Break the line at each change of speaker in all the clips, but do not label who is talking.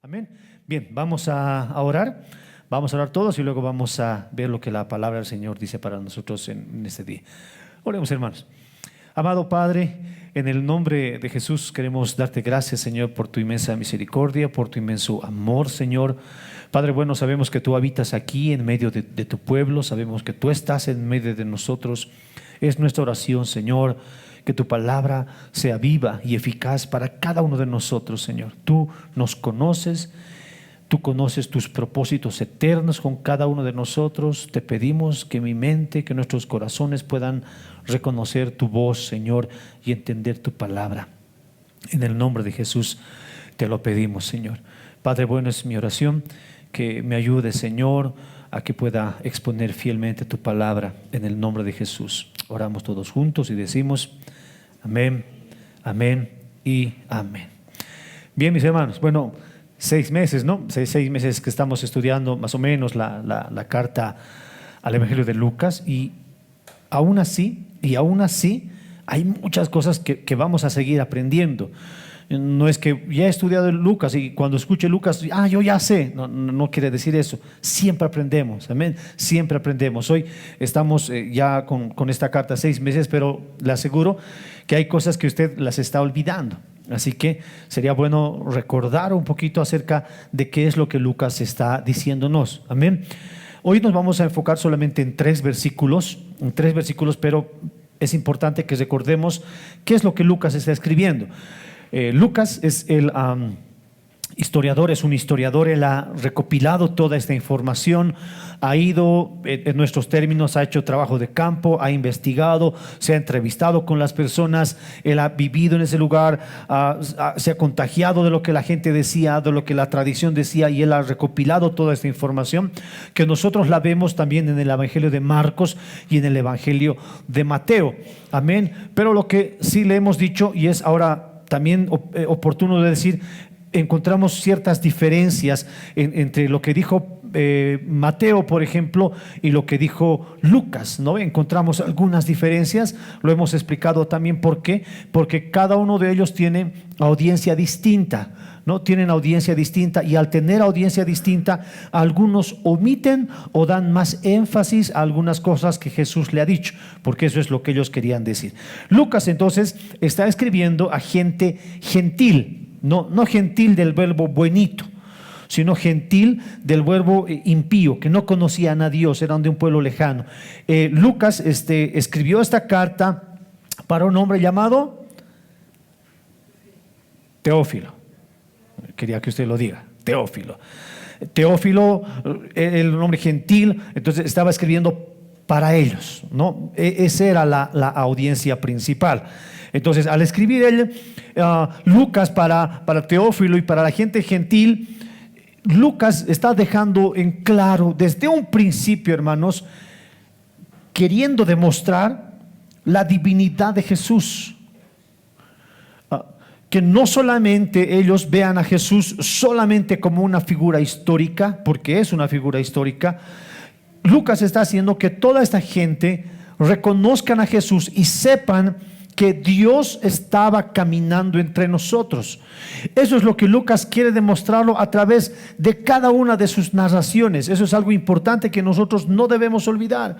Amén. Bien, vamos a orar. Vamos a orar todos y luego vamos a ver lo que la palabra del Señor dice para nosotros en este día. Oremos, hermanos. Amado Padre, en el nombre de Jesús queremos darte gracias, Señor, por tu inmensa misericordia, por tu inmenso amor, Señor. Padre bueno, sabemos que tú habitas aquí en medio de tu pueblo, sabemos que tú estás en medio de nosotros. Es nuestra oración, Señor, que tu palabra sea viva y eficaz para cada uno de nosotros, Señor. Tú nos conoces, tú conoces tus propósitos eternos con cada uno de nosotros. Te pedimos que mi mente, que nuestros corazones puedan reconocer tu voz, Señor, y entender tu palabra. En el nombre de Jesús te lo pedimos, Señor. Padre bueno, es mi oración, que me ayude, Señor, a que pueda exponer fielmente tu palabra en el nombre de Jesús. Oramos todos juntos y decimos amén, amén y amén. Bien, mis hermanos, bueno, 6 meses, ¿no? 6 meses que estamos estudiando más o menos la carta al Evangelio de Lucas, y aún así hay muchas cosas que vamos a seguir aprendiendo. No es que ya he estudiado Lucas y cuando escuche Lucas, yo ya sé. No quiere decir eso. Siempre aprendemos, amén. Siempre aprendemos. Hoy estamos ya con esta carta 6 meses, pero le aseguro que hay cosas que usted las está olvidando. Así que sería bueno recordar un poquito acerca de qué es lo que Lucas está diciéndonos, amén. Hoy nos vamos a enfocar solamente en 3 versículos, pero es importante que recordemos qué es lo que Lucas está escribiendo. Lucas es el historiador, es un historiador. Él ha recopilado toda esta información, ha ido, en nuestros términos, ha hecho trabajo de campo, ha investigado, se ha entrevistado con las personas, él ha vivido en ese lugar, se ha contagiado de lo que la gente decía, de lo que la tradición decía, y él ha recopilado toda esta información que nosotros la vemos también en el Evangelio de Marcos y en el Evangelio de Mateo, amén. Pero lo que sí le hemos dicho, y es ahora también oportuno de decir, encontramos ciertas diferencias entre lo que dijo Mateo, por ejemplo, y lo que dijo Lucas, ¿no? Encontramos algunas diferencias, lo hemos explicado también. ¿Por qué? Porque cada uno de ellos tiene audiencia distinta, ¿no? Tienen audiencia distinta, y al tener audiencia distinta, algunos omiten o dan más énfasis a algunas cosas que Jesús le ha dicho, porque eso es lo que ellos querían decir. Lucas entonces está escribiendo a gente gentil. No gentil del verbo buenito, sino gentil del verbo impío, que no conocían a Dios, eran de un pueblo lejano. Lucas escribió esta carta para un hombre llamado Teófilo. Quería que usted lo diga, Teófilo. Teófilo, el nombre gentil, entonces estaba escribiendo para ellos, ¿no? Esa era la audiencia principal. Entonces, al escribir él, Lucas para Teófilo y para la gente gentil, Lucas está dejando en claro desde un principio, hermanos, queriendo demostrar la divinidad de Jesús. Que no solamente ellos vean a Jesús solamente como una figura histórica, porque es una figura histórica. Lucas está haciendo que toda esta gente reconozcan a Jesús y sepan que Dios estaba caminando entre nosotros. Eso es lo que Lucas quiere demostrarlo a través de cada una de sus narraciones. Eso es algo importante que nosotros no debemos olvidar.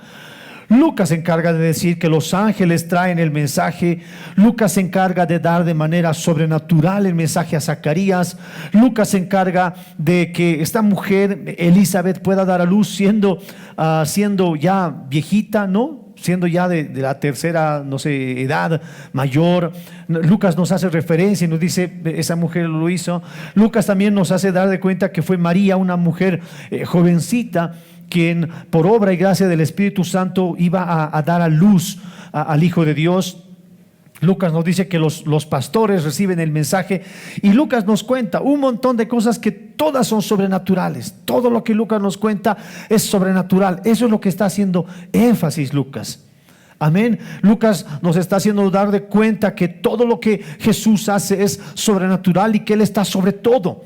Lucas se encarga de decir que los ángeles traen el mensaje. Lucas se encarga de dar de manera sobrenatural el mensaje a Zacarías. Lucas se encarga de que esta mujer, Elizabeth, pueda dar a luz siendo ya viejita, ¿no? Siendo ya de la tercera, edad mayor. Lucas nos hace referencia y nos dice, esa mujer lo hizo. Lucas también nos hace dar de cuenta que fue María, una mujer jovencita, quien por obra y gracia del Espíritu Santo iba a dar a luz al Hijo de Dios. Lucas nos dice que los pastores reciben el mensaje, y Lucas nos cuenta un montón de cosas que todas son sobrenaturales. Todo lo que Lucas nos cuenta es sobrenatural. Eso es lo que está haciendo énfasis Lucas. Amén. Lucas nos está haciendo dar de cuenta que todo lo que Jesús hace es sobrenatural y que Él está sobre todo.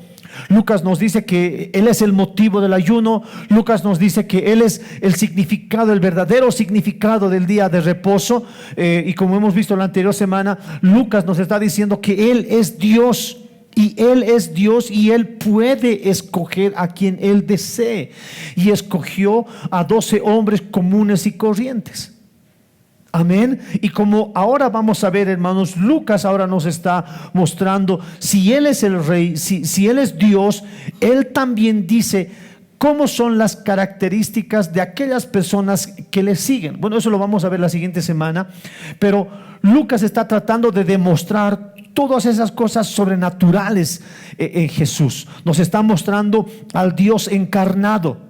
Lucas nos dice que Él es el motivo del ayuno. Lucas nos dice que Él es el significado, el verdadero significado del día de reposo. Y como hemos visto la anterior semana, Lucas nos está diciendo que Él es Dios y Él es Dios y Él puede escoger a quien Él desee. Y escogió a 12 hombres comunes y corrientes. Amén. Y como ahora vamos a ver, hermanos, Lucas ahora nos está mostrando, si Él es el rey, si Él es Dios, Él también dice cómo son las características de aquellas personas que le siguen. Bueno, eso lo vamos a ver la siguiente semana, pero Lucas está tratando de demostrar todas esas cosas sobrenaturales en Jesús. Nos está mostrando al Dios encarnado.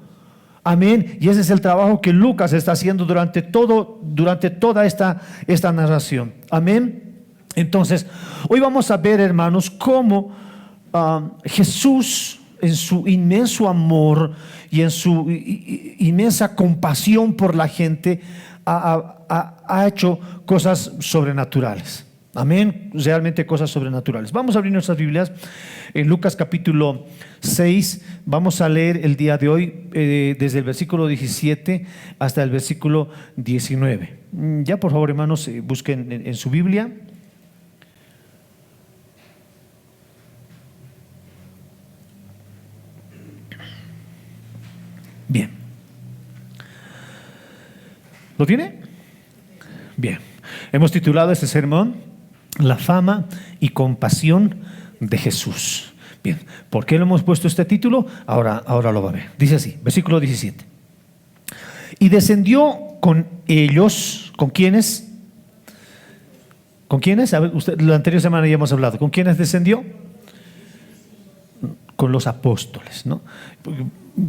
Amén. Y ese es el trabajo que Lucas está haciendo durante toda esta narración. Amén. Entonces, hoy vamos a ver, hermanos, cómo Jesús, en su inmenso amor y en su inmensa compasión por la gente, ha hecho cosas sobrenaturales. Amén, realmente cosas sobrenaturales. Vamos a abrir nuestras Biblias en Lucas capítulo 6. Vamos a leer el día de hoy desde el versículo 17 hasta el versículo 19. Ya, por favor, hermanos, busquen en su Biblia. Bien. ¿Lo tiene? Bien. Hemos titulado este sermón La fama y compasión de Jesús. Bien, ¿por qué le hemos puesto este título? Ahora lo va a ver. Dice así, versículo 17. Y descendió con ellos, ¿con quiénes? ¿Con quiénes? A ver, la anterior semana ya hemos hablado. ¿Con quiénes descendió? Con los apóstoles, ¿no?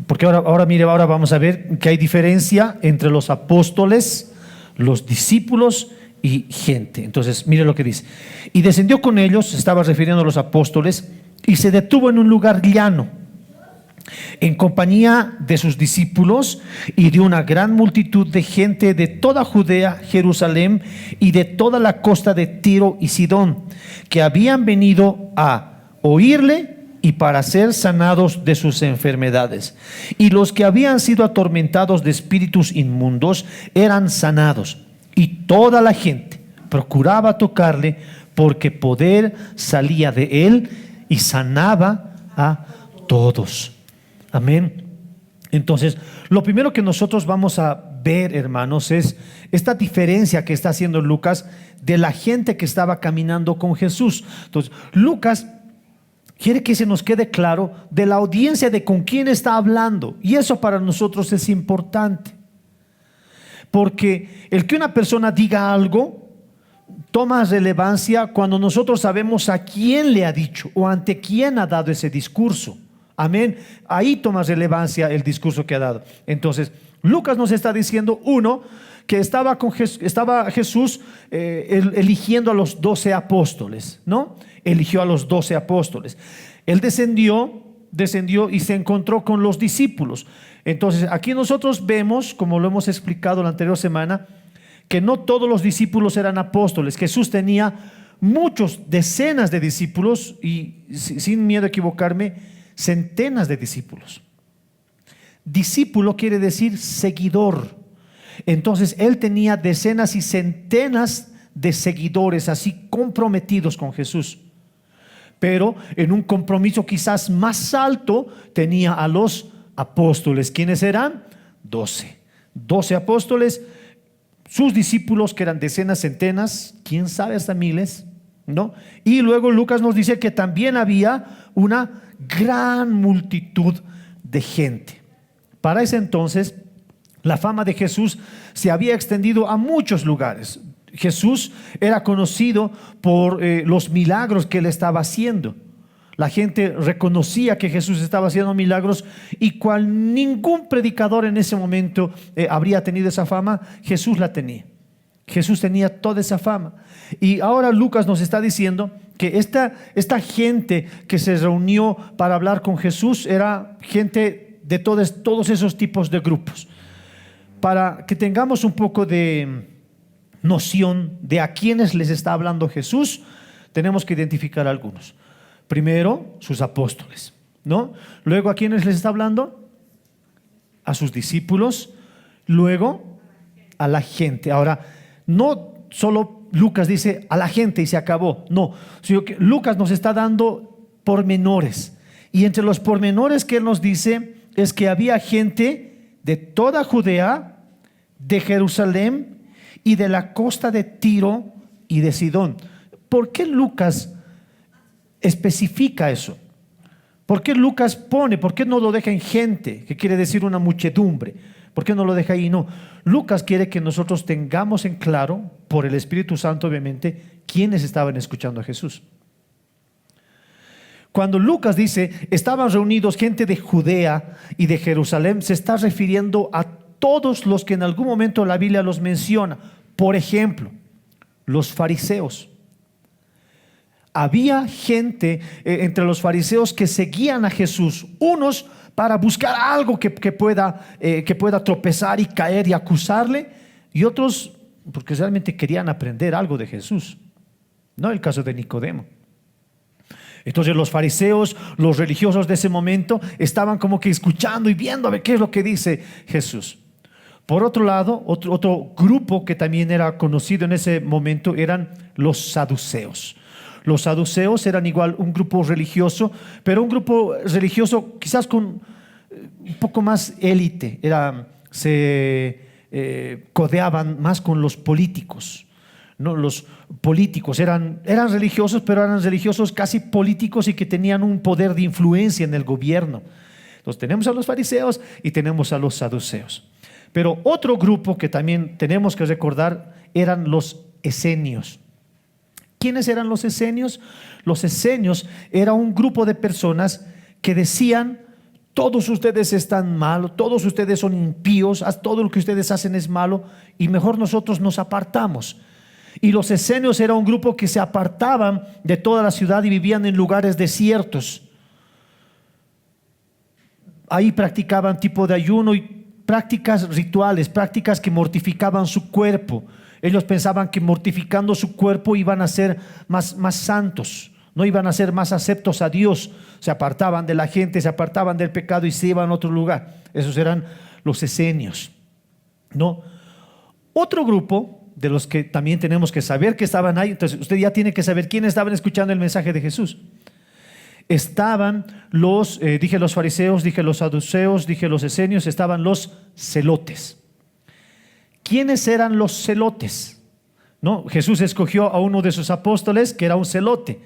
Porque ahora vamos a ver que hay diferencia entre los apóstoles, los discípulos y gente. Entonces, mire lo que dice. Y descendió con ellos, se estaba refiriendo a los apóstoles, y se detuvo en un lugar llano, en compañía de sus discípulos y de una gran multitud de gente de toda Judea, Jerusalén y de toda la costa de Tiro y Sidón, que habían venido a oírle y para ser sanados de sus enfermedades. Y los que habían sido atormentados de espíritus inmundos eran sanados. Y toda la gente procuraba tocarle, porque poder salía de él y sanaba a todos. Amén. Entonces, lo primero que nosotros vamos a ver, hermanos, es esta diferencia que está haciendo Lucas de la gente que estaba caminando con Jesús. Entonces, Lucas quiere que se nos quede claro de la audiencia de con quién está hablando. Y eso para nosotros es importante. Porque el que una persona diga algo toma relevancia cuando nosotros sabemos a quién le ha dicho o ante quién ha dado ese discurso. Amén. Ahí toma relevancia el discurso que ha dado. Entonces, Lucas nos está diciendo, uno, que estaba Jesús eligiendo a los 12 apóstoles, ¿no? Eligió a los 12 apóstoles. Él descendió y se encontró con los discípulos. Entonces, aquí nosotros vemos, como lo hemos explicado la anterior semana, que no todos los discípulos eran apóstoles. Jesús tenía decenas de discípulos y, sin miedo a equivocarme, centenas de discípulos. Discípulo quiere decir seguidor. Entonces, él tenía decenas y centenas de seguidores así comprometidos con Jesús. Pero en un compromiso quizás más alto tenía a los apóstoles. ¿Quiénes eran? 12 apóstoles, sus discípulos que eran decenas, centenas, quién sabe hasta miles, ¿no? Y luego Lucas nos dice que también había una gran multitud de gente. Para ese entonces la fama de Jesús se había extendido a muchos lugares. Jesús era conocido por los milagros que él estaba haciendo. La gente reconocía que Jesús estaba haciendo milagros, y cual ningún predicador en ese momento habría tenido esa fama, Jesús la tenía. Jesús tenía toda esa fama. Y ahora Lucas nos está diciendo que esta gente que se reunió para hablar con Jesús era gente de todos esos tipos de grupos. Para que tengamos un poco de noción de a quiénes les está hablando Jesús, tenemos que identificar algunos. Primero, sus apóstoles, ¿no? Luego, ¿a quiénes les está hablando? A sus discípulos. Luego, a la gente. Ahora, no solo Lucas dice a la gente y se acabó. No, sino que Lucas nos está dando pormenores. Y entre los pormenores que él nos dice es que había gente de toda Judea, de Jerusalén y de la costa de Tiro y de Sidón. ¿Por qué Lucas especifica eso? ¿Por qué Lucas pone? ¿Por qué no lo deja en gente? Que quiere decir una muchedumbre. ¿Por qué no lo deja ahí? No. Lucas quiere que nosotros tengamos en claro, por el Espíritu Santo obviamente, quiénes estaban escuchando a Jesús. Cuando Lucas dice, estaban reunidos gente de Judea y de Jerusalén, se está refiriendo a todos los que en algún momento la Biblia los menciona. Por ejemplo, los fariseos. Había gente entre los fariseos que seguían a Jesús, unos para buscar algo que pueda tropezar y caer y acusarle, y otros porque realmente querían aprender algo de Jesús. No el caso de Nicodemo. Entonces los fariseos, los religiosos de ese momento, estaban como que escuchando y viendo a ver qué es lo que dice Jesús. Por otro lado, otro grupo que también era conocido en ese momento eran los saduceos. Los saduceos eran igual un grupo religioso, pero un grupo religioso quizás con un poco más élite. Se codeaban más con los políticos. ¿No? Los políticos eran religiosos, pero eran religiosos casi políticos y que tenían un poder de influencia en el gobierno. Entonces tenemos a los fariseos y tenemos a los saduceos. Pero otro grupo que también tenemos que recordar eran los esenios. ¿Quiénes eran los esenios? Los esenios era un grupo de personas que decían: todos ustedes están mal, todos ustedes son impíos, todo lo que ustedes hacen es malo y mejor nosotros nos apartamos. Y los esenios era un grupo que se apartaban de toda la ciudad y vivían en lugares desiertos. Ahí practicaban tipo de ayuno y prácticas rituales, prácticas que mortificaban su cuerpo. Ellos pensaban que mortificando su cuerpo iban a ser más santos, no iban a ser más aceptos a Dios. Se apartaban de la gente, se apartaban del pecado y se iban a otro lugar. Esos eran los esenios, ¿no? Otro grupo de los que también tenemos que saber que estaban ahí. Entonces usted ya tiene que saber quiénes estaban escuchando el mensaje de Jesús. Estaban dije los fariseos, dije los saduceos, dije los esenios, estaban los celotes. ¿Quiénes eran los celotes? ¿No? Jesús escogió a uno de sus apóstoles que era un celote.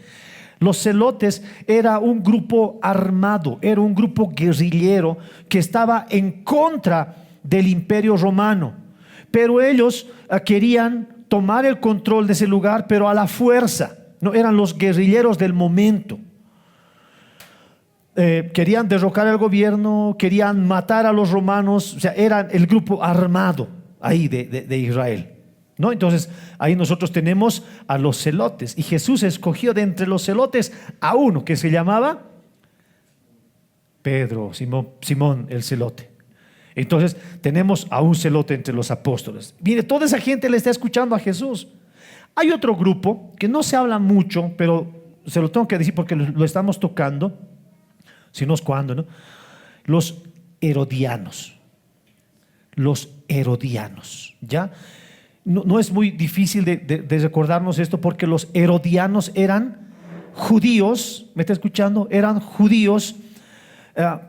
Los celotes era un grupo armado, era un grupo guerrillero que estaba en contra del imperio romano, pero ellos querían tomar el control de ese lugar, pero a la fuerza. No eran los guerrilleros del momento. Querían derrocar al gobierno, querían matar a los romanos, o sea, eran el grupo armado ahí de Israel, ¿no? Entonces ahí nosotros tenemos a los celotes, y Jesús escogió de entre los celotes a uno que se llamaba Pedro, Simón el celote. Entonces tenemos a un celote entre los apóstoles. Mire, toda esa gente le está escuchando a Jesús. Hay otro grupo que no se habla mucho, pero se lo tengo que decir porque lo estamos tocando, si no es cuando, ¿no? Los herodianos. Los herodianos, ¿ya? No es muy difícil de recordarnos esto, porque los herodianos eran judíos, ¿me está escuchando? Eran judíos,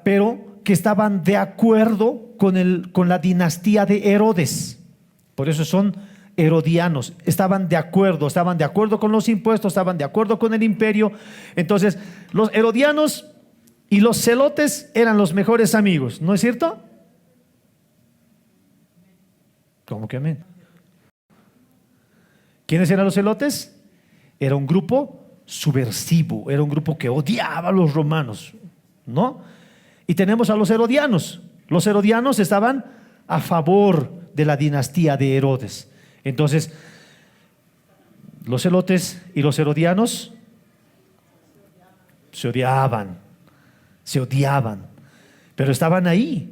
pero que estaban de acuerdo con la dinastía de Herodes. Por eso son herodianos. Estaban de acuerdo con los impuestos, estaban de acuerdo con el imperio. Entonces los herodianos y los celotes eran los mejores amigos, ¿no es cierto? ¿Cómo que amén? ¿Quiénes eran los celotes? Era un grupo subversivo, era un grupo que odiaba a los romanos, ¿no? Y tenemos a los herodianos. Los herodianos estaban a favor de la dinastía de Herodes. Entonces, los celotes y los herodianos se odiaban, pero estaban ahí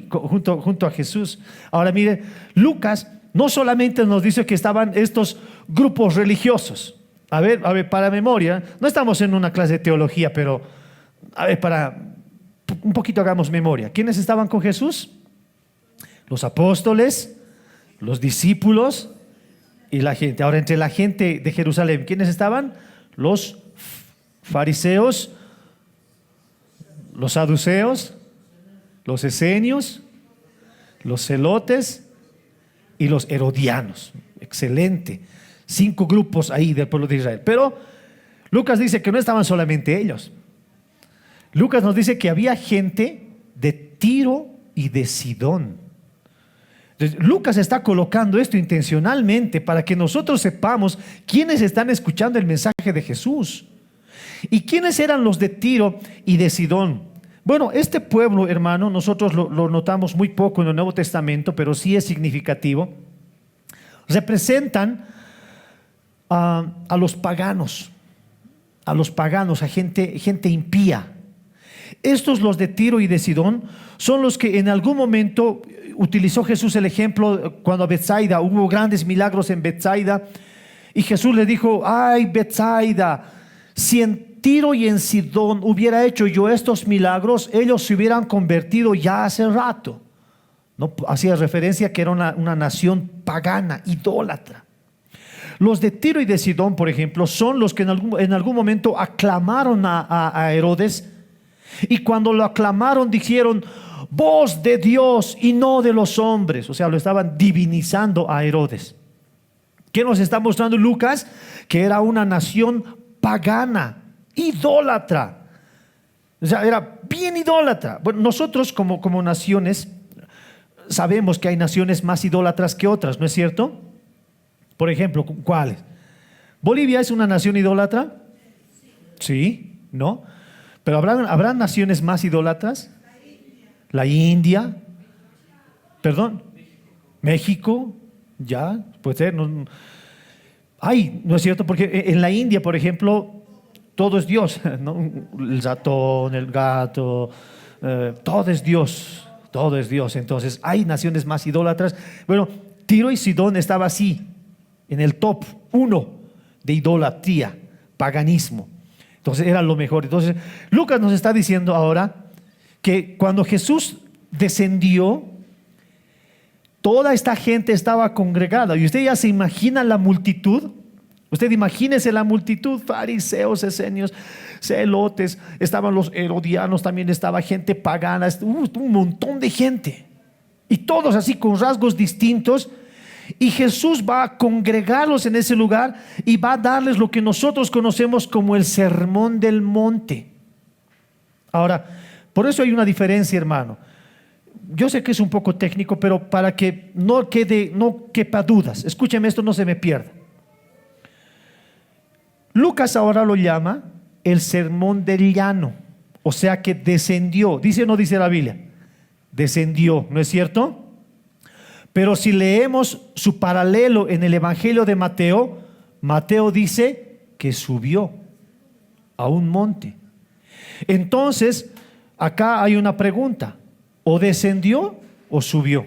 junto a Jesús. Ahora mire, Lucas no solamente nos dice que estaban estos grupos religiosos. A ver, para memoria, no estamos en una clase de teología, pero a ver, para un poquito hagamos memoria. ¿Quiénes estaban con Jesús? Los apóstoles, los discípulos y la gente. Ahora, entre la gente de Jerusalén, ¿quiénes estaban? Los fariseos, los saduceos, los esenios, los celotes y los herodianos. Excelente. 5 grupos ahí del pueblo de Israel. Pero Lucas dice que no estaban solamente ellos. Lucas nos dice que había gente de Tiro y de Sidón. Entonces, Lucas está colocando esto intencionalmente para que nosotros sepamos quiénes están escuchando el mensaje de Jesús. ¿Y quiénes eran los de Tiro y de Sidón? Bueno, este pueblo, hermano, nosotros lo notamos muy poco en el Nuevo Testamento, pero sí es significativo. Representan a los paganos, a gente impía. Estos, los de Tiro y de Sidón, son los que en algún momento utilizó Jesús el ejemplo cuando a Betsaida hubo grandes milagros en Betsaida, y Jesús le dijo: ay, Betsaida, si en Tiro y en Sidón hubiera hecho yo estos milagros, ellos se hubieran convertido ya hace rato. No hacía referencia que era una nación pagana, idólatra. Los de Tiro y de Sidón, por ejemplo, son los que en algún momento aclamaron a Herodes, y cuando lo aclamaron dijeron: voz de Dios y no de los hombres. O sea, lo estaban divinizando a Herodes. ¿Qué nos está mostrando Lucas? Que era una nación pagana, idólatra. O sea, era bien idólatra. Bueno, nosotros como naciones sabemos que hay naciones más idólatras que otras, ¿no es cierto? Por ejemplo, ¿cuáles? ¿Bolivia es una nación idólatra? Sí, ¿no? Pero ¿habrá naciones más idólatras? La India, perdón, México, ya, puede ser. No es cierto, porque en la India, por ejemplo, todo es Dios, ¿no? El ratón, el gato, todo es Dios, todo es Dios. Entonces, hay naciones más idólatras. Bueno, Tiro y Sidón estaba así, en el top 1 de idolatría, paganismo. Entonces, era lo mejor. Entonces, Lucas nos está diciendo ahora que cuando Jesús descendió, toda esta gente estaba congregada. Y usted ya se imagina la multitud. Usted imagínese la multitud: fariseos, esenios, celotes, estaban los herodianos, también estaba gente pagana, un montón de gente. Y todos así con rasgos distintos. Y Jesús va a congregarlos en ese lugar y va a darles lo que nosotros conocemos como el Sermón del Monte. Ahora, por eso hay una diferencia, hermano. Yo sé que es un poco técnico, pero para que no quepa dudas, escúcheme esto, no se me pierda. Lucas ahora lo llama el Sermón del Llano, o sea que descendió. ¿Dice o no dice la Biblia? Descendió, ¿no es cierto? Pero si leemos su paralelo en el Evangelio de Mateo, Mateo dice que subió a un monte. Entonces, acá hay una pregunta: ¿o descendió o subió?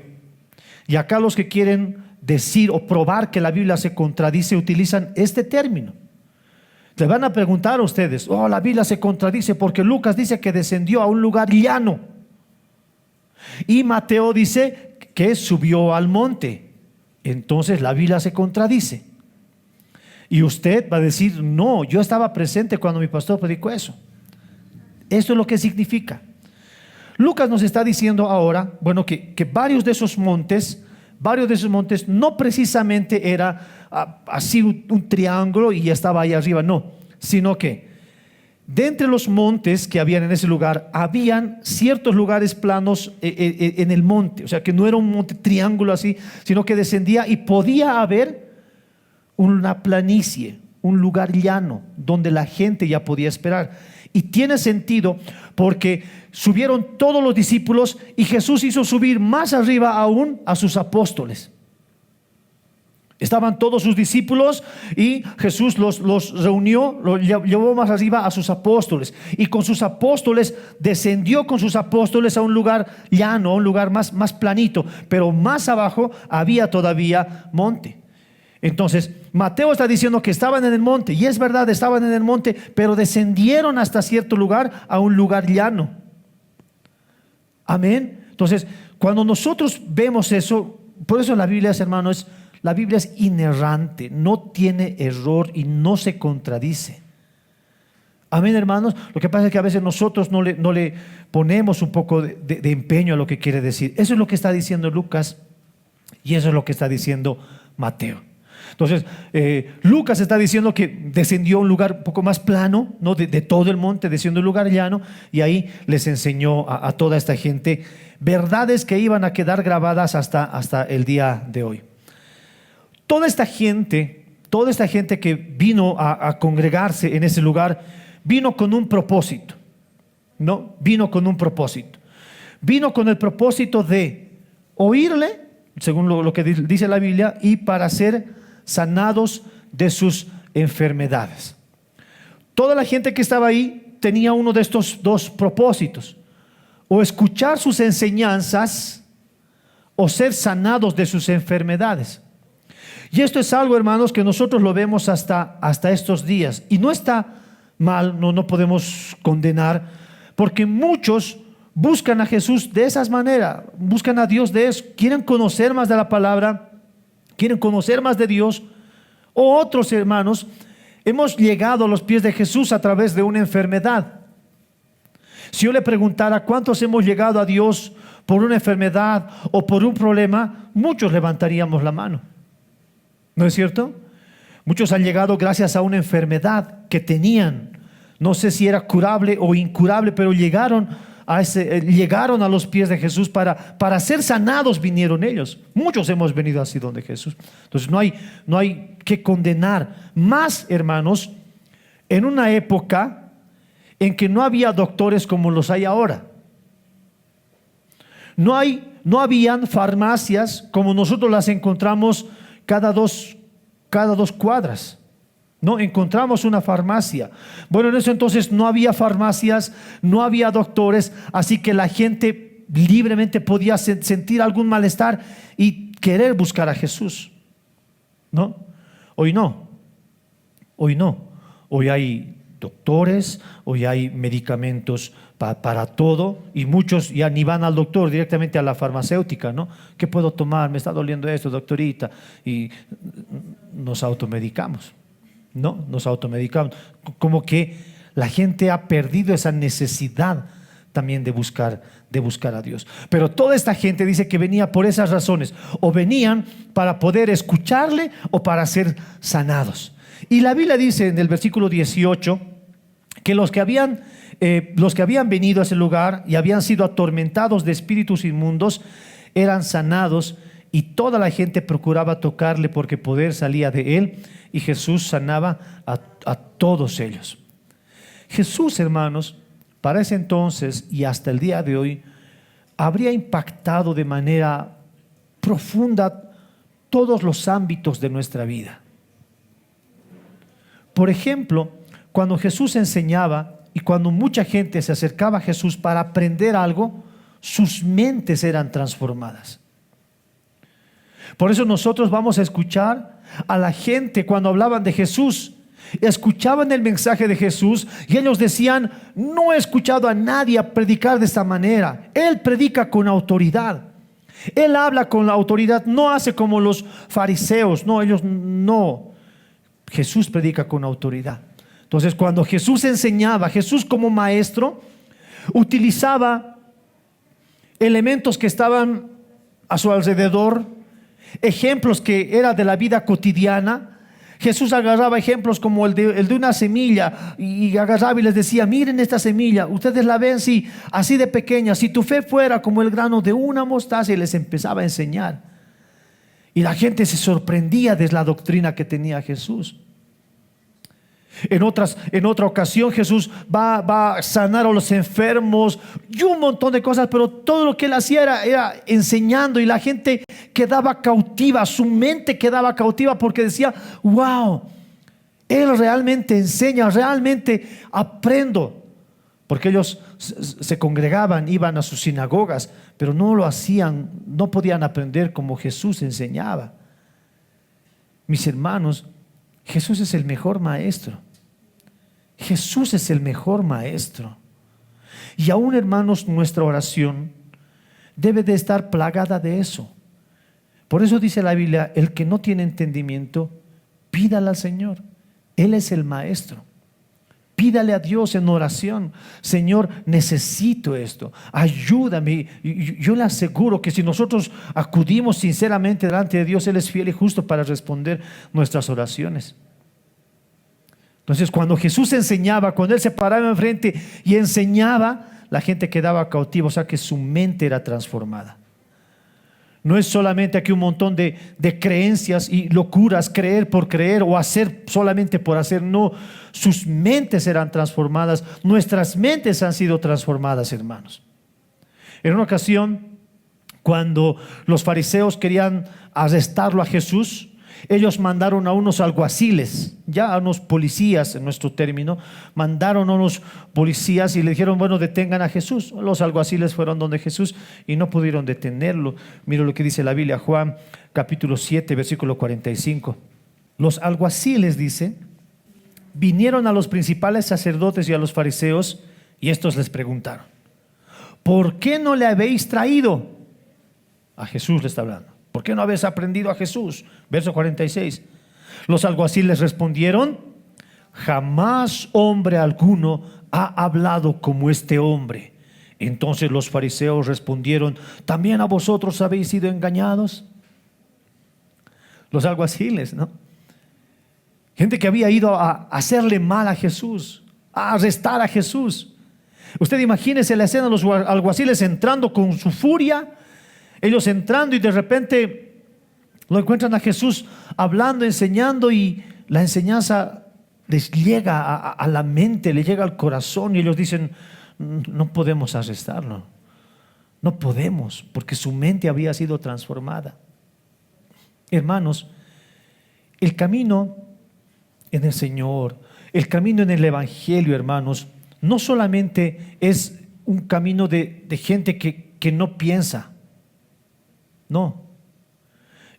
Y acá los que quieren decir o probar que la Biblia se contradice utilizan este término. Le van a preguntar a ustedes: oh, la Biblia se contradice porque Lucas dice que descendió a un lugar llano y Mateo dice que subió al monte. Entonces la Biblia se contradice. Y usted va a decir: no, yo estaba presente cuando mi pastor predicó eso. Esto es lo que significa. Lucas nos está diciendo ahora, bueno, que varios de esos montes no precisamente era así un triángulo y ya estaba ahí arriba, no, sino que de entre los montes que habían en ese lugar, habían ciertos lugares planos en el monte. O sea, que no era un monte triángulo así, sino que descendía y podía haber una planicie, un lugar llano donde la gente ya podía esperar. Y tiene sentido porque subieron todos los discípulos y Jesús hizo subir más arriba aún a sus apóstoles. Estaban todos sus discípulos y Jesús los reunió, los llevó más arriba a sus apóstoles. Y con sus apóstoles descendió con sus apóstoles a un lugar llano, a un lugar más planito. Pero más abajo había todavía monte. Entonces, Mateo está diciendo que estaban en el monte. Y es verdad, estaban en el monte, pero descendieron hasta cierto lugar a un lugar llano. Amén. Entonces, cuando nosotros vemos eso, por eso la Biblia, hermanos, la Biblia es inerrante, no tiene error y no se contradice. Amén, hermanos. Lo que pasa es que a veces nosotros no le ponemos un poco de empeño a lo que quiere decir. Eso es lo que está diciendo Lucas y eso es lo que está diciendo Mateo. Entonces, Lucas está diciendo que descendió a un lugar un poco más plano, ¿no? de todo el monte, descendió a un lugar llano, y ahí les enseñó a toda esta gente verdades que iban a quedar grabadas hasta el día de hoy. Toda esta gente que vino a congregarse en ese lugar, vino con un propósito, ¿no? Vino con un propósito. Vino con el propósito de oírle, según lo que dice la Biblia, y para ser sanados de sus enfermedades. Toda la gente que estaba ahí tenía uno de estos dos propósitos: o escuchar sus enseñanzas o ser sanados de sus enfermedades. Y esto es algo, hermanos, que nosotros lo vemos hasta estos días, y no está mal, no podemos condenar, porque muchos buscan a Jesús de esas maneras, buscan a Dios de eso, quieren conocer más de la palabra, quieren conocer más de Dios. O otros, hermanos, hemos llegado a los pies de Jesús a través de una enfermedad. Si yo le preguntara cuántos hemos llegado a Dios por una enfermedad o por un problema, muchos levantaríamos la mano, ¿no es cierto? Muchos han llegado gracias a una enfermedad que tenían. No sé si era curable o incurable, pero llegaron a los pies de Jesús para ser sanados. Vinieron ellos. Muchos hemos venido así donde Jesús. Entonces no hay que condenar. Más, hermanos, en una época en que no había doctores como los hay ahora. No habían farmacias como nosotros las encontramos cada dos cuadras. No encontramos una farmacia. Bueno, en eso entonces no había farmacias, no había doctores, así que la gente libremente podía sentir algún malestar y querer buscar a Jesús. ¿No? Hoy no. Hoy hay doctores, hoy hay medicamentos para todo, y muchos ya ni van al doctor, directamente a la farmacéutica, ¿no? ¿Qué puedo tomar? Me está doliendo esto, doctorita, y nos automedicamos. No, nos automedicamos. Como que la gente ha perdido esa necesidad también de buscar a Dios. Pero toda esta gente dice que venía por esas razones, o venían para poder escucharle o para ser sanados. Y la Biblia dice en el versículo 18 que los que habían venido a ese lugar y habían sido atormentados de espíritus inmundos eran sanados, y toda la gente procuraba tocarle porque poder salía de él, y Jesús sanaba a todos ellos. Jesús, hermanos, para ese entonces y hasta el día de hoy, habría impactado de manera profunda todos los ámbitos de nuestra vida. Por ejemplo, cuando Jesús enseñaba y cuando mucha gente se acercaba a Jesús para aprender algo, sus mentes eran transformadas. Por eso nosotros vamos a escuchar a la gente cuando hablaban de Jesús. Escuchaban el mensaje de Jesús y ellos decían: no he escuchado a nadie predicar de esta manera. Él predica con autoridad. Él habla con la autoridad, no hace como los fariseos. No, ellos no. Jesús predica con autoridad. Entonces, cuando Jesús enseñaba, Jesús como maestro utilizaba elementos que estaban a su alrededor, ejemplos que era de la vida cotidiana. Jesús agarraba ejemplos como el de una semilla, y agarraba y les decía: miren esta semilla, ustedes la ven así de pequeña, si tu fe fuera como el grano de una mostaza, y les empezaba a enseñar. Y la gente se sorprendía de la doctrina que tenía Jesús. En otra ocasión Jesús va a sanar a los enfermos y un montón de cosas, pero todo lo que él hacía era enseñando, y la gente quedaba cautiva, su mente quedaba cautiva, porque decía: wow, él realmente enseña, realmente aprendo. Porque ellos se congregaban, iban a sus sinagogas, pero no lo hacían, no podían aprender como Jesús enseñaba. Mis hermanos, Jesús es el mejor maestro. Jesús es el mejor maestro. Y aún, hermanos, nuestra oración debe de estar plagada de eso. Por eso dice la Biblia: el que no tiene entendimiento, pídale al Señor. Él es el maestro. Pídale a Dios en oración: Señor, necesito esto, ayúdame. Yo le aseguro que si nosotros acudimos sinceramente delante de Dios, Él es fiel y justo para responder nuestras oraciones. Entonces, cuando Jesús enseñaba, cuando Él se paraba enfrente y enseñaba, la gente quedaba cautiva, o sea que su mente era transformada. No es solamente aquí un montón de creencias y locuras, creer por creer o hacer solamente por hacer. No, sus mentes eran transformadas. Nuestras mentes han sido transformadas, hermanos. En una ocasión, cuando los fariseos querían arrestarlo a Jesús, ellos mandaron a unos alguaciles, ya a unos policías en nuestro término, mandaron a unos policías y le dijeron: bueno, detengan a Jesús. Los alguaciles fueron donde Jesús y no pudieron detenerlo. Mira lo que dice la Biblia, Juan capítulo 7, versículo 45. Los alguaciles, dice, vinieron a los principales sacerdotes y a los fariseos, y estos les preguntaron: ¿por qué no le habéis traído? A Jesús le está hablando. ¿Por qué no habéis aprendido a Jesús? Verso 46. Los alguaciles respondieron: jamás hombre alguno ha hablado como este hombre. Entonces los fariseos respondieron: ¿también a vosotros habéis sido engañados? Los alguaciles, ¿no? Gente que había ido a hacerle mal a Jesús, a arrestar a Jesús. Usted imagínese la escena de los alguaciles entrando con su furia. Ellos entrando y de repente lo encuentran a Jesús hablando, enseñando, y la enseñanza les llega a la mente, les llega al corazón, y ellos dicen: no podemos arrestarlo, no podemos, porque su mente había sido transformada. Hermanos, el camino en el Señor, el camino en el Evangelio, hermanos, no solamente es un camino de gente que no piensa. No,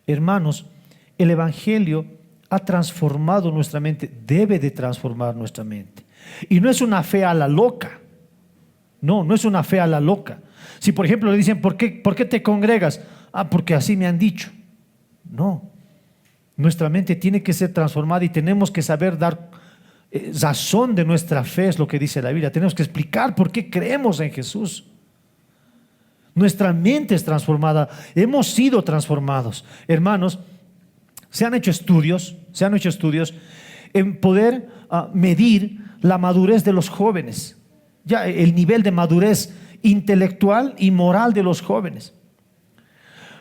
hermanos, el Evangelio ha transformado nuestra mente, debe de transformar nuestra mente. Y no es una fe a la loca. No es una fe a la loca. Si por ejemplo le dicen: ¿por qué te congregas? Porque así me han dicho. No, nuestra mente tiene que ser transformada y tenemos que saber dar razón de nuestra fe, es lo que dice la Biblia. Tenemos que explicar por qué creemos en Jesús. Nuestra mente es transformada, hemos sido transformados. Hermanos, se han hecho estudios en poder medir la madurez de los jóvenes, ya el nivel de madurez intelectual y moral de los jóvenes.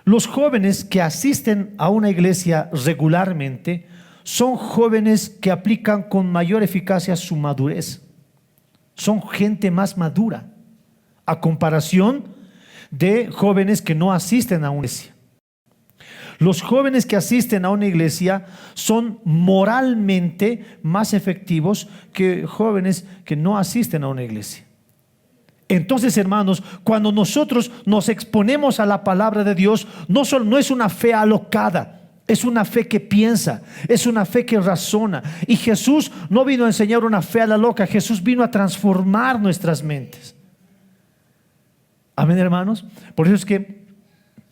Los jóvenes que asisten a una iglesia regularmente son jóvenes que aplican con mayor eficacia su madurez. Son gente más madura a comparación de jóvenes que no asisten a una iglesia. Los jóvenes que asisten a una iglesia son moralmente más efectivos que jóvenes que no asisten a una iglesia. Entonces, hermanos, cuando nosotros nos exponemos a la palabra de Dios, no es una fe alocada, es una fe que piensa, es una fe que razona. Y Jesús no vino a enseñar una fe a la loca, Jesús vino a transformar nuestras mentes. Amén, hermanos. Por eso es que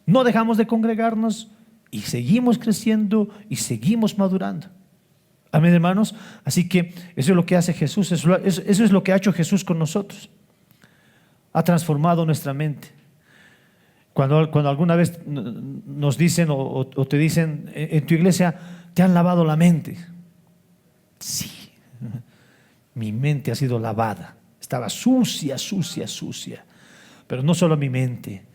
no dejamos de congregarnos y seguimos creciendo y seguimos madurando. Amén, hermanos. Así que eso es lo que hace Jesús, eso es lo que ha hecho Jesús con nosotros. Ha transformado nuestra mente. Cuando alguna vez nos dicen o te dicen: en tu iglesia te han lavado la mente. Sí, mi mente ha sido lavada. Estaba sucia. Pero no solo mi mente,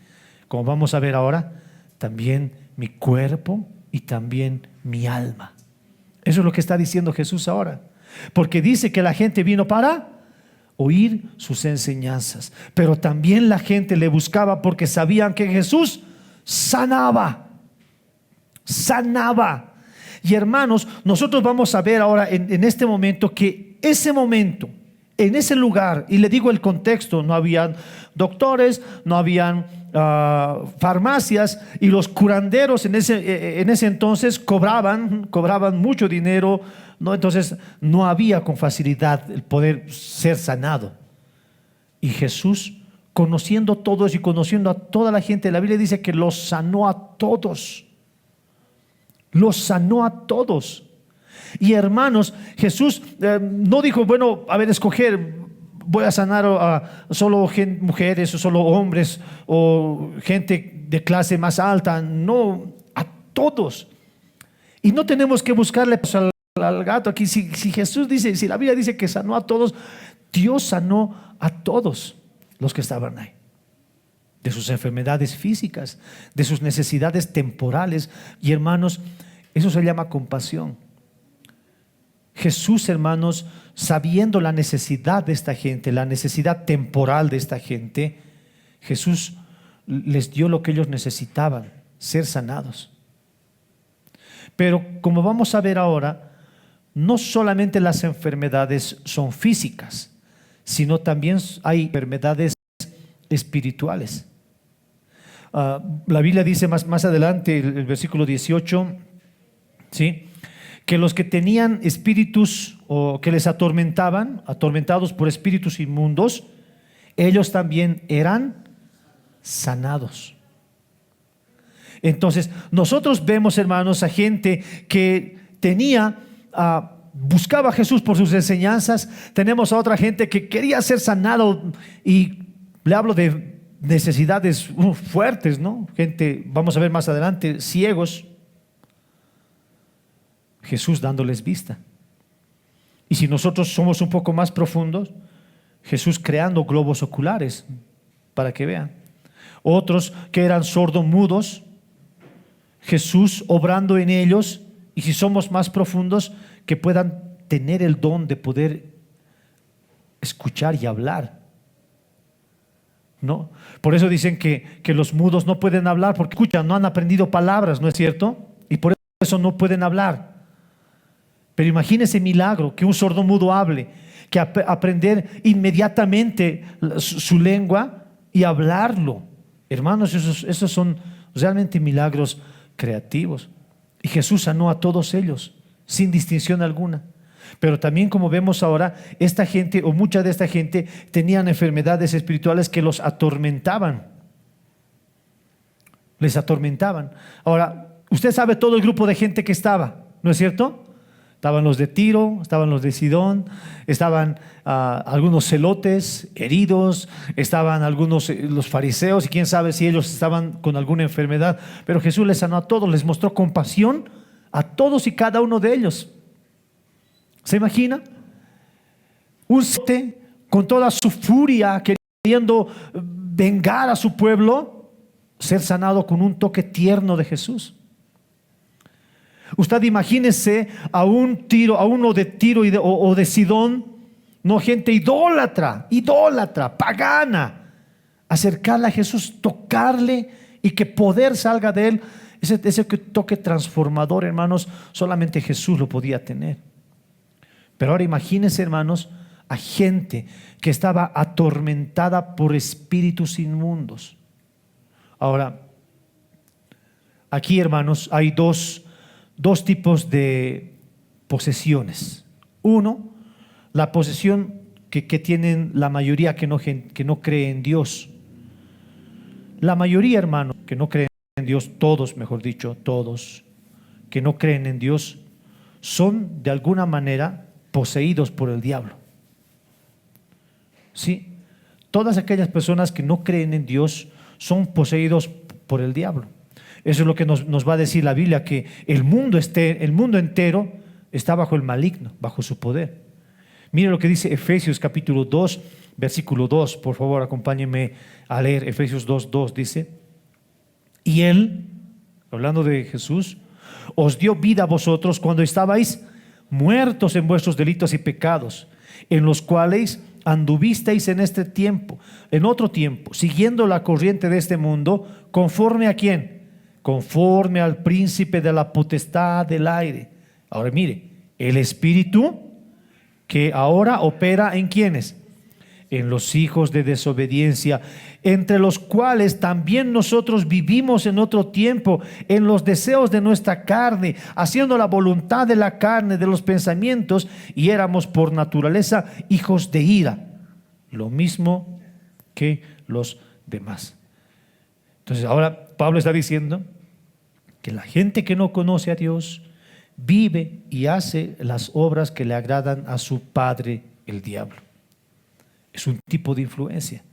como vamos a ver ahora, también mi cuerpo y también mi alma. Eso es lo que está diciendo Jesús ahora. Porque dice que la gente vino para oír sus enseñanzas, pero también la gente le buscaba porque sabían que Jesús sanaba. Y hermanos, nosotros vamos a ver ahora en este momento que ese momento, en ese lugar, y le digo el contexto, no habían doctores, no habían farmacias, y los curanderos en ese entonces cobraban mucho dinero, ¿no? Entonces no había con facilidad el poder ser sanado. Y Jesús, conociendo todos y conociendo a toda la gente, la Biblia dice que los sanó a todos. Los sanó a todos. Y hermanos, Jesús no dijo, bueno, a ver, escoger, voy a sanar a solo mujeres o solo hombres o gente de clase más alta. No, a todos. Y no tenemos que buscarle al gato aquí. Si Jesús dice, si la Biblia dice que sanó a todos, Dios sanó a todos los que estaban ahí. De sus enfermedades físicas, de sus necesidades temporales. Y hermanos, eso se llama compasión. Jesús, hermanos, sabiendo la necesidad de esta gente, la necesidad temporal de esta gente, Jesús les dio lo que ellos necesitaban, ser sanados. Pero como vamos a ver ahora, no solamente las enfermedades son físicas, sino también hay enfermedades espirituales. La Biblia dice más adelante, el versículo 18, ¿sí?, que los que tenían espíritus o que les atormentados por espíritus inmundos, ellos también eran sanados. Entonces, nosotros vemos, hermanos, a gente que buscaba a Jesús por sus enseñanzas. Tenemos a otra gente que quería ser sanado, y le hablo de necesidades fuertes, ¿no? Gente, vamos a ver más adelante, ciegos. Jesús dándoles vista. Y si nosotros somos un poco más profundos, Jesús creando globos oculares para que vean. Otros que eran sordomudos, Jesús obrando en ellos, y si somos más profundos, que puedan tener el don de poder escuchar y hablar, ¿no? Por eso dicen que los mudos no pueden hablar porque escuchan, no han aprendido palabras, ¿no es cierto? Y por eso no pueden hablar. Pero imagínese milagro, que un sordomudo hable, que aprender inmediatamente su lengua y hablarlo. Hermanos, esos son realmente milagros creativos. Y Jesús sanó a todos ellos, sin distinción alguna. Pero también, como vemos ahora, esta gente, o mucha de esta gente, tenían enfermedades espirituales que los atormentaban. Les atormentaban. Ahora, usted sabe todo el grupo de gente que estaba, ¿no es cierto? Estaban los de Tiro, estaban los de Sidón, estaban algunos celotes heridos, estaban algunos los fariseos, y quién sabe si ellos estaban con alguna enfermedad. Pero Jesús les sanó a todos, les mostró compasión a todos y cada uno de ellos. ¿Se imagina? Un celote con toda su furia, queriendo vengar a su pueblo, ser sanado con un toque tierno de Jesús. Usted imagínese a uno de Tiro o de Sidón, no, gente idólatra, pagana, acercarle a Jesús, tocarle y que poder salga de él. Ese toque transformador, hermanos, solamente Jesús lo podía tener. Pero ahora imagínense, hermanos, a gente que estaba atormentada por espíritus inmundos. Ahora, aquí, hermanos, hay dos tipos de posesiones. Uno, la posesión que tienen la mayoría que no cree en Dios. La mayoría, hermanos, que no creen en Dios, todos, mejor dicho, todos que no creen en Dios, son de alguna manera poseídos por el diablo. Sí, todas aquellas personas que no creen en Dios son poseídos por el diablo. Eso es lo que nos va a decir la Biblia, que el mundo entero está bajo el maligno, bajo su poder. Mire lo que dice Efesios capítulo 2, versículo 2. Por favor, acompáñenme a leer Efesios 2:2. Dice: y Él, hablando de Jesús, os dio vida a vosotros cuando estabais muertos en vuestros delitos y pecados, en los cuales anduvisteis en otro tiempo, siguiendo la corriente de este mundo, conforme a ¿quién? Conforme al príncipe de la potestad del aire. Ahora mire, el espíritu que ahora opera en ¿quiénes? En los hijos de desobediencia, entre los cuales también nosotros vivimos en otro tiempo, en los deseos de nuestra carne, haciendo la voluntad de la carne, de los pensamientos, y éramos por naturaleza hijos de ira, lo mismo que los demás. Entonces ahora Pablo está diciendo que la gente que no conoce a Dios vive y hace las obras que le agradan a su padre, el diablo. Es un tipo de influencia,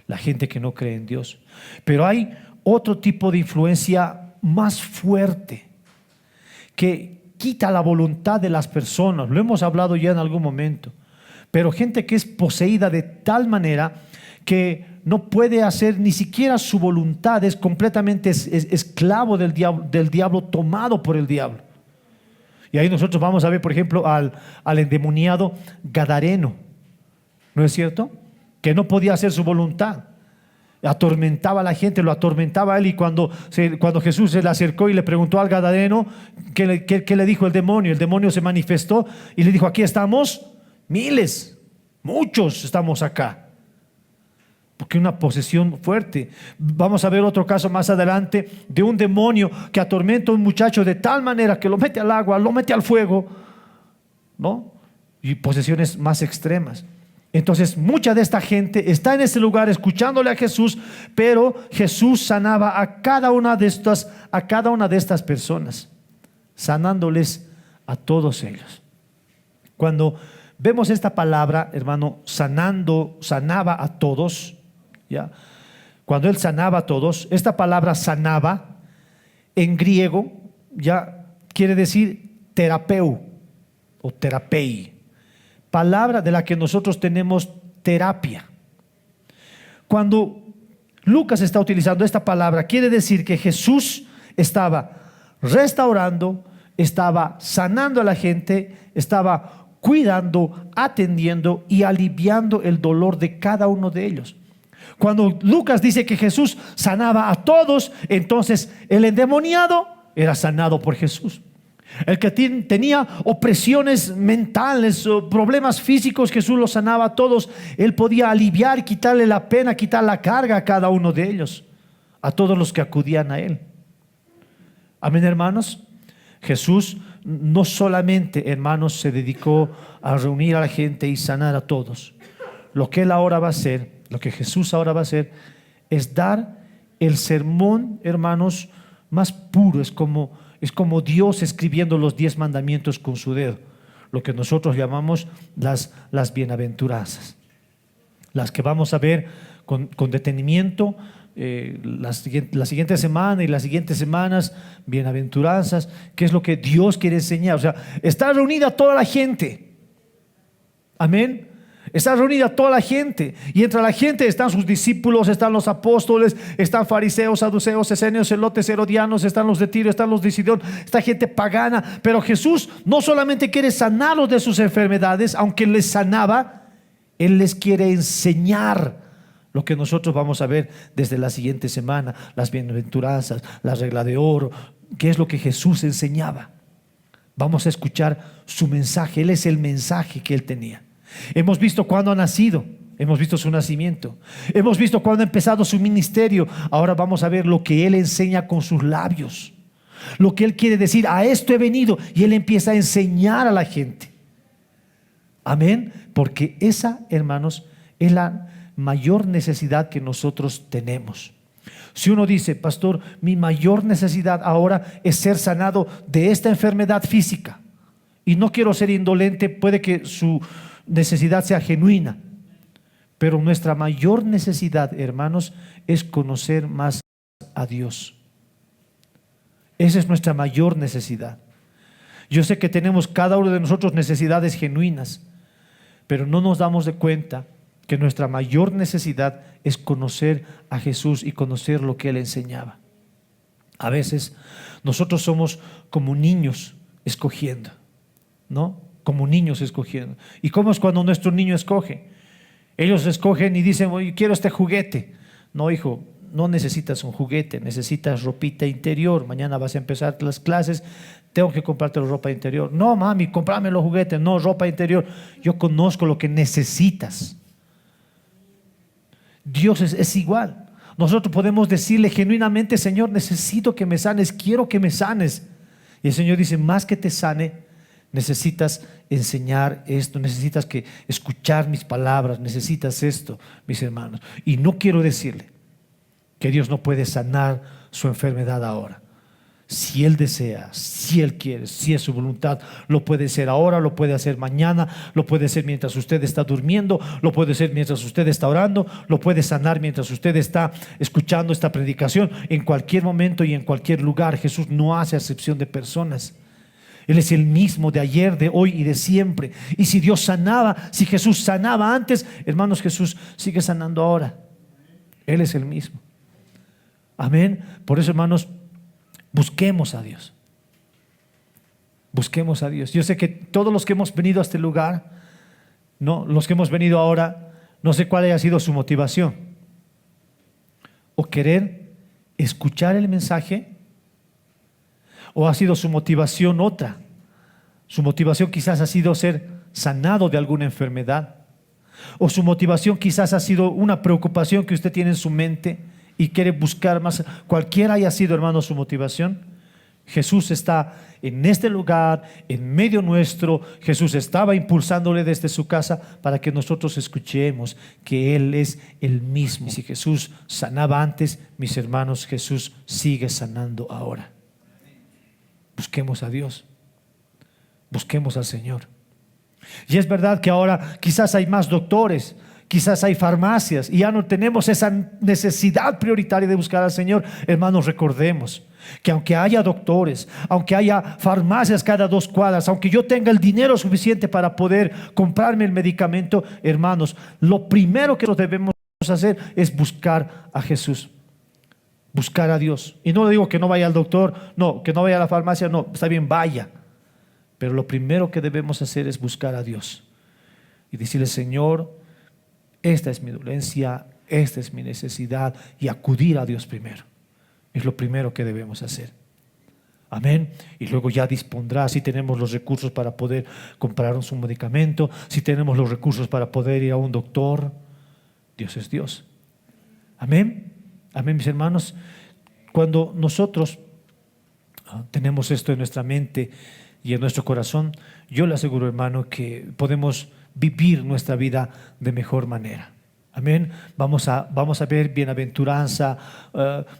la gente que no cree en Dios. Pero hay otro tipo de influencia más fuerte, que quita la voluntad de las personas. Lo hemos hablado ya en algún momento. Pero gente que es poseída de tal manera que no puede hacer ni siquiera su voluntad, es completamente esclavo del diablo, tomado por el diablo. Y ahí nosotros vamos a ver, por ejemplo, al endemoniado Gadareno, ¿no es cierto? Que no podía hacer su voluntad, atormentaba a la gente, lo atormentaba a él. Y cuando Jesús se le acercó y le preguntó al Gadareno qué le dijo el demonio se manifestó y le dijo: aquí estamos miles, muchos estamos acá. Porque una posesión fuerte. Vamos a ver otro caso más adelante de un demonio que atormenta a un muchacho de tal manera que lo mete al agua, lo mete al fuego, ¿no? Y posesiones más extremas. Entonces mucha de esta gente está en ese lugar escuchándole a Jesús, pero Jesús sanaba a cada una de estas personas, sanándoles a todos ellos. Cuando vemos esta palabra, hermano, sanaba a todos, ¿ya? Cuando él sanaba a todos, esta palabra sanaba en griego ya quiere decir terapeu o terapei, palabra de la que nosotros tenemos terapia. Cuando Lucas está utilizando esta palabra, quiere decir que Jesús estaba restaurando, estaba sanando a la gente, estaba cuidando, atendiendo y aliviando el dolor de cada uno de ellos. Cuando Lucas dice que Jesús sanaba a todos, entonces el endemoniado era sanado por Jesús. El que tenía opresiones mentales o problemas físicos, Jesús los sanaba a todos. Él podía aliviar, quitarle la pena, quitar la carga a cada uno de ellos, a todos los que acudían a él. Amén, hermanos. Jesús no solamente, hermanos, se dedicó a reunir a la gente y sanar a todos. Lo que él ahora va a hacer, lo que Jesús ahora va a hacer, es dar el sermón, hermanos, más puro. Es como Dios escribiendo los 10 mandamientos con su dedo, lo que nosotros llamamos las bienaventuranzas, las que vamos a ver con detenimiento la siguiente semana y las siguientes semanas. Bienaventuranzas, que es lo que Dios quiere enseñar. O sea, está reunida toda la gente, amén. Está reunida toda la gente, y entre la gente están sus discípulos, están los apóstoles, están fariseos, saduceos, esenios, celotes, herodianos, están los de Tiro, están los de Sidón, esta gente pagana. Pero Jesús no solamente quiere sanarlos de sus enfermedades, aunque les sanaba, Él les quiere enseñar lo que nosotros vamos a ver desde la siguiente semana: las bienaventuranzas, la regla de oro, que es lo que Jesús enseñaba. Vamos a escuchar su mensaje. Él es el mensaje que Él tenía. Hemos visto cuándo ha nacido, hemos visto su nacimiento, hemos visto cuándo ha empezado su ministerio. Ahora vamos a ver lo que Él enseña con sus labios, lo que Él quiere decir: a esto he venido. Y Él empieza a enseñar a la gente. Amén. Porque esa, hermanos, es la mayor necesidad que nosotros tenemos. Si uno dice: pastor, mi mayor necesidad ahora es ser sanado de esta enfermedad física, y no quiero ser indolente, puede que su necesidad sea genuina, pero nuestra mayor necesidad, hermanos, es conocer más a Dios. Esa es nuestra mayor necesidad. Yo sé que tenemos cada uno de nosotros necesidades genuinas, pero no nos damos de cuenta que nuestra mayor necesidad es conocer a Jesús y conocer lo que Él enseñaba. A veces nosotros somos como niños escogiendo, ¿no? Como niños escogiendo. ¿Y cómo es cuando nuestro niño escoge? Ellos escogen y dicen: oye, quiero este juguete. No, hijo, no necesitas un juguete, necesitas ropita interior. Mañana vas a empezar las clases, tengo que comprarte la ropa interior. No, mami, cómprame los juguetes. No, ropa interior. Yo conozco lo que necesitas. Dios es igual. Nosotros podemos decirle genuinamente: Señor, necesito que me sanes, quiero que me sanes. Y el Señor dice: más que te sane, necesitas enseñar esto, necesitas que escuchar mis palabras, necesitas esto, mis hermanos. Y no quiero decirle que Dios no puede sanar su enfermedad ahora. Si Él desea, si Él quiere, si es su voluntad, lo puede hacer ahora, lo puede hacer mañana, lo puede hacer mientras usted está durmiendo, lo puede hacer mientras usted está orando, lo puede sanar mientras usted está escuchando esta predicación, en cualquier momento y en cualquier lugar. Jesús no hace acepción de personas. Él es el mismo de ayer, de hoy y de siempre. Y si Dios sanaba, si Jesús sanaba antes, hermanos, Jesús sigue sanando ahora. Él es el mismo. Amén. Por eso, hermanos, busquemos a Dios. Busquemos a Dios. Yo sé que todos los que hemos venido a este lugar, no, los que hemos venido ahora, no sé cuál haya sido su motivación. O querer escuchar el mensaje, o ha sido su motivación otra. Su motivación quizás ha sido ser sanado de alguna enfermedad, o su motivación quizás ha sido una preocupación que usted tiene en su mente y quiere buscar más. Cualquiera haya sido, hermano, su motivación, Jesús está en este lugar, en medio nuestro. Jesús estaba impulsándole desde su casa para que nosotros escuchemos que Él es el mismo. Y si Jesús sanaba antes, mis hermanos, Jesús sigue sanando ahora. Busquemos a Dios, busquemos al Señor. Y es verdad que ahora quizás hay más doctores, quizás hay farmacias y ya no tenemos esa necesidad prioritaria de buscar al Señor. Hermanos, recordemos que aunque haya doctores, aunque haya farmacias cada 2 cuadras, aunque yo tenga el dinero suficiente para poder comprarme el medicamento, hermanos, lo primero que debemos hacer es buscar a Jesús, buscar a Dios. Y no le digo que no vaya al doctor, no, que no vaya a la farmacia, no, está bien, vaya. Pero lo primero que debemos hacer es buscar a Dios y decirle: Señor, esta es mi dolencia, esta es mi necesidad, y acudir a Dios primero. Es lo primero que debemos hacer. Amén. Y luego ya dispondrá, si tenemos los recursos para poder comprarnos un medicamento, si tenemos los recursos para poder ir a un doctor. Dios es Dios. Amén. Amén, mis hermanos. Cuando nosotros tenemos esto en nuestra mente y en nuestro corazón, yo le aseguro, hermano, que podemos vivir nuestra vida de mejor manera. Amén. Vamos a ver bienaventuranza,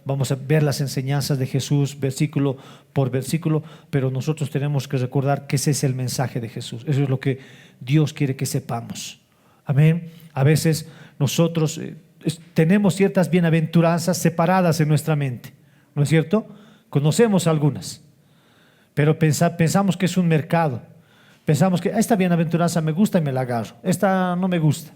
vamos a ver las enseñanzas de Jesús versículo por versículo, pero nosotros tenemos que recordar que ese es el mensaje de Jesús. Eso es lo que Dios quiere que sepamos. Amén. A veces nosotros tenemos ciertas bienaventuranzas separadas en nuestra mente, ¿no es cierto? Conocemos algunas, pero pensamos que es un mercado. Pensamos que esta bienaventuranza me gusta y me la agarro, esta no me gusta.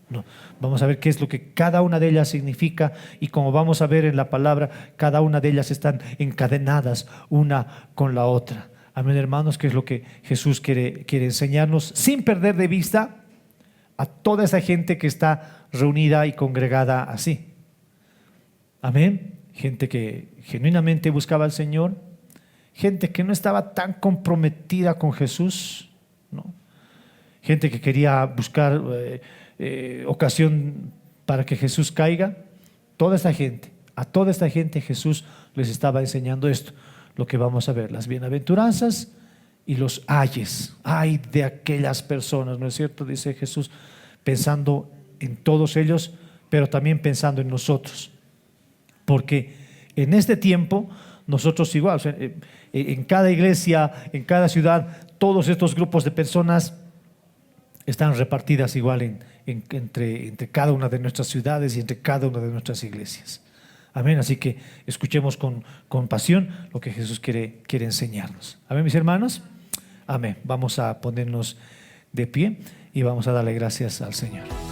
No, vamos a ver qué es lo que cada una de ellas significa, y como vamos a ver en la palabra, cada una de ellas están encadenadas una con la otra. Amén, hermanos, que es lo que Jesús quiere enseñarnos, sin perder de vista a toda esa gente que está reunida y congregada así. Amén. Gente que genuinamente buscaba al Señor, gente que no estaba tan comprometida con Jesús, ¿no? Gente que quería buscar ocasión para que Jesús caiga. A toda esta gente Jesús les estaba enseñando esto, lo que vamos a ver, las bienaventuranzas y los ayes. Ay de aquellas personas, ¿no es cierto? Dice Jesús, pensando en todos ellos, pero también pensando en nosotros, porque en este tiempo nosotros igual, o sea, en cada iglesia, en cada ciudad, todos estos grupos de personas están repartidas igual entre cada una de nuestras ciudades y entre cada una de nuestras iglesias. Amén. Así que escuchemos con pasión lo que Jesús quiere enseñarnos. Amén, mis hermanos. Amén. Vamos a ponernos de pie y vamos a darle gracias al Señor.